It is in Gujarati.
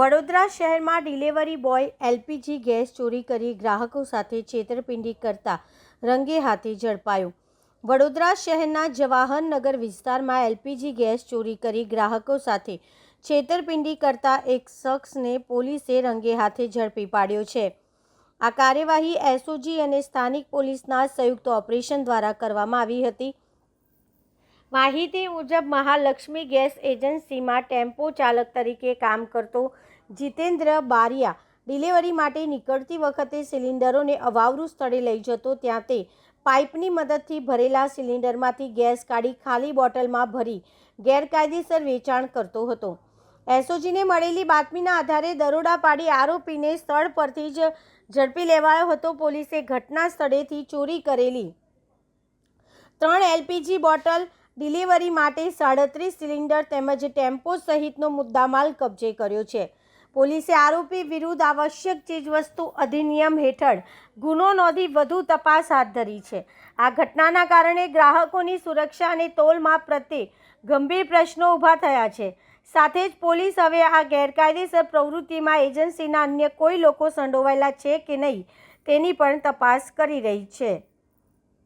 વડોદરા શહેરમાં ડિલિવરી બોય એલપીજી ગેસ ચોરી કરી ગ્રાહકો સાથે છેતરપિંડી કરતા રંગે હાથે ઝડપાયો। વડોદરા શહેરના જવાહરનગર વિસ્તારમાં એલપીજી ગેસ ચોરી કરી ગ્રાહકો સાથે છેતરપિંડી કરતા એક શખ્સને પોલીસે રંગે હાથે ઝડપી પાડ્યો છે। આ કાર્યવાહી એસઓજી અને સ્થાનિક પોલીસના સંયુક્ત ઓપરેશન દ્વારા કરવામાં આવી હતી। માહિતી મુજબ મહાલક્ષ્મી ગેસ એજન્સીમાં ટેમ્પો ચાલક તરીકે કામ કરતો જીતેન્દ્ર બારિયા ડિલિવરી માટે નીકળતી વખતે સિલિન્ડરોને અવાવરું સ્થળે લઈ જતો, ત્યાં તે પાઇપની મદદથી ભરેલા સિલિન્ડરમાંથી ગેસ કાઢી ખાલી બોટલમાં ભરી ગેરકાયદેસર વેચાણ કરતો હતો। એસઓજીને મળેલી બાતમીના આધારે દરોડા પાડી આરોપીને સ્થળ પરથી જ ઝડપી લેવાયો હતો। પોલીસે ઘટના સ્થળેથી ચોરી કરેલી 3 એલપીજી બોટલ, ડિલિવરી માટે 37 સિલિન્ડર તેમજ ટેમ્પો સહિતનો મુદ્દામાલ કબજે કર્યો છે। પોલીસે આરોપી વિરુદ્ધ આવશ્યક ચીજવસ્તુ અધિનિયમ હેઠળ ગુનો નોંધી વધુ તપાસ હાથ ધરી છે। આ ઘટનાના કારણે ગ્રાહકોની સુરક્ષા અને તોલમાપ પ્રત્યે ગંભીર પ્રશ્નો ઊભા થયા છે। સાથે જ પોલીસ હવે આ ગેરકાયદેસર પ્રવૃત્તિમાં એજન્સીના અન્ય કોઈ લોકો સંડોવાયેલા છે કે નહીં તેની પણ તપાસ કરી રહી છે।